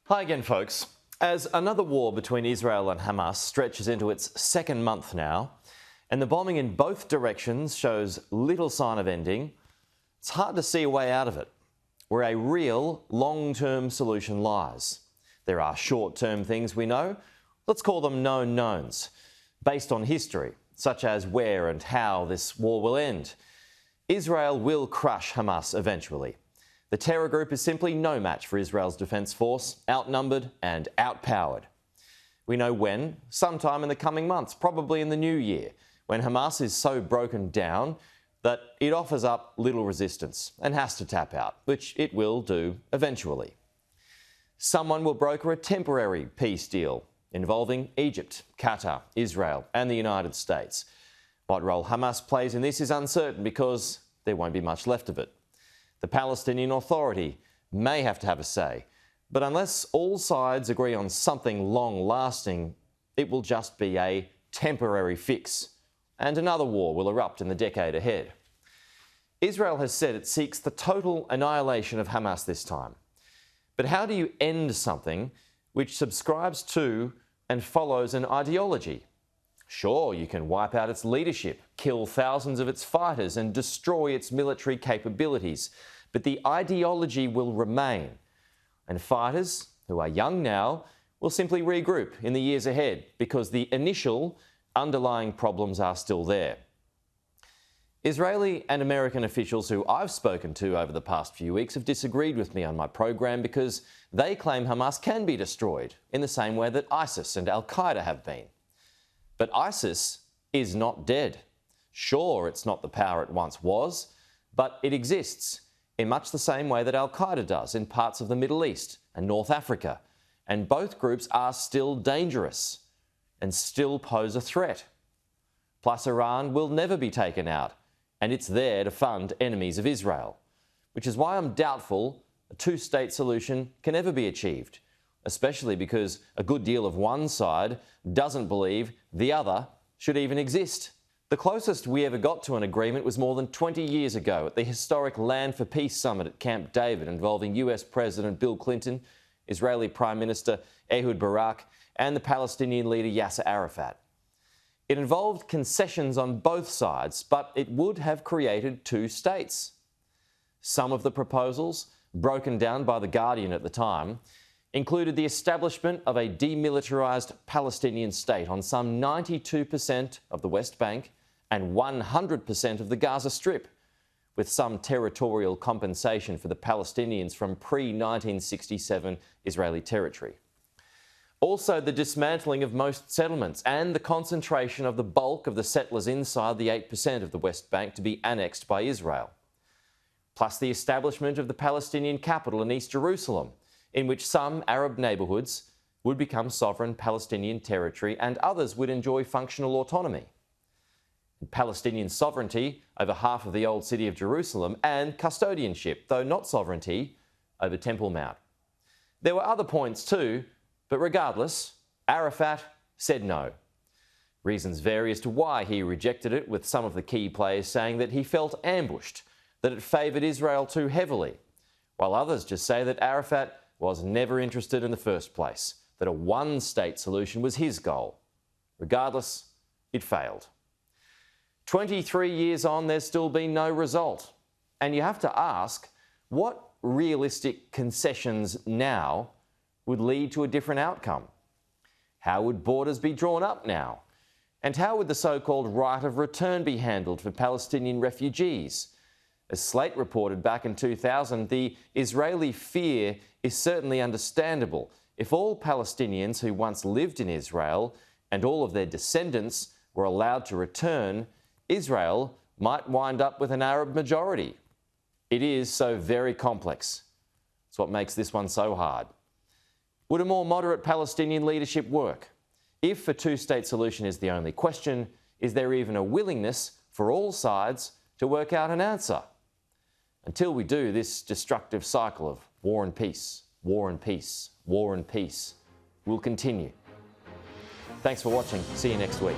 Hi again, folks. As another war between Israel and Hamas stretches into its second month now, and the bombing in both directions shows little sign of ending, it's hard to see a way out of it, where a real long-term solution lies. There are short-term things we know. Let's call them known knowns, based on history, such as where and how this war will end. Israel will crush Hamas eventually. The terror group is simply no match for Israel's defence force, outnumbered and outpowered. We know when, sometime in the coming months, probably in the new year, when Hamas is so broken down that it offers up little resistance and has to tap out, which it will do eventually. Someone will broker a temporary peace deal involving Egypt, Qatar, Israel and the United States. What role Hamas plays in this is uncertain because there won't be much left of it. The Palestinian Authority may have to have a say, but unless all sides agree on something long-lasting, it will just be a temporary fix, and another war will erupt in the decade ahead. Israel has said it seeks the total annihilation of Hamas this time. But how do you end something which subscribes to and follows an ideology? Sure, you can wipe out its leadership, kill thousands of its fighters and destroy its military capabilities, but the ideology will remain. And fighters, who are young now, will simply regroup in the years ahead because the initial underlying problems are still there. Israeli and American officials who I've spoken to over the past few weeks have disagreed with me on my program because they claim Hamas can be destroyed in the same way that ISIS and Al-Qaeda have been. But ISIS is not dead. Sure, it's not the power it once was, but it exists in much the same way that Al-Qaeda does in parts of the Middle East and North Africa. And both groups are still dangerous and still pose a threat. Plus, Iran will never be taken out, and it's there to fund enemies of Israel, which is why I'm doubtful a two-state solution can ever be achieved, especially because a good deal of one side doesn't believe the other should even exist. The closest we ever got to an agreement was more than 20 years ago at the historic Land for Peace Summit at Camp David involving US President Bill Clinton, Israeli Prime Minister Ehud Barak and the Palestinian leader Yasser Arafat. It involved concessions on both sides, but it would have created two states. Some of the proposals, broken down by The Guardian at the time, included the establishment of a demilitarised Palestinian state on some 92% of the West Bank and 100% of the Gaza Strip, with some territorial compensation for the Palestinians from pre-1967 Israeli territory. Also, the dismantling of most settlements and the concentration of the bulk of the settlers inside the 8% of the West Bank to be annexed by Israel. Plus the establishment of the Palestinian capital in East Jerusalem, in which some Arab neighbourhoods would become sovereign Palestinian territory and others would enjoy functional autonomy. Palestinian sovereignty over half of the old city of Jerusalem and custodianship, though not sovereignty, over Temple Mount. There were other points too, but regardless, Arafat said no. Reasons vary as to why he rejected it, with some of the key players saying that he felt ambushed, that it favoured Israel too heavily, while others just say that Arafat was never interested in the first place, that a one-state solution was his goal. Regardless, it failed. 23 years on, there's still been no result. And you have to ask, what realistic concessions now would lead to a different outcome? How would borders be drawn up now? And how would the so-called right of return be handled for Palestinian refugees? As Slate reported back in 2000, the Israeli fear is certainly understandable. If all Palestinians who once lived in Israel and all of their descendants were allowed to return, Israel might wind up with an Arab majority. It is so very complex. It's what makes this one so hard. Would a more moderate Palestinian leadership work? If a two-state solution is the only question, is there even a willingness for all sides to work out an answer? Until we do, this destructive cycle of war and peace, war and peace, war and peace will continue. Thanks for watching. See you next week.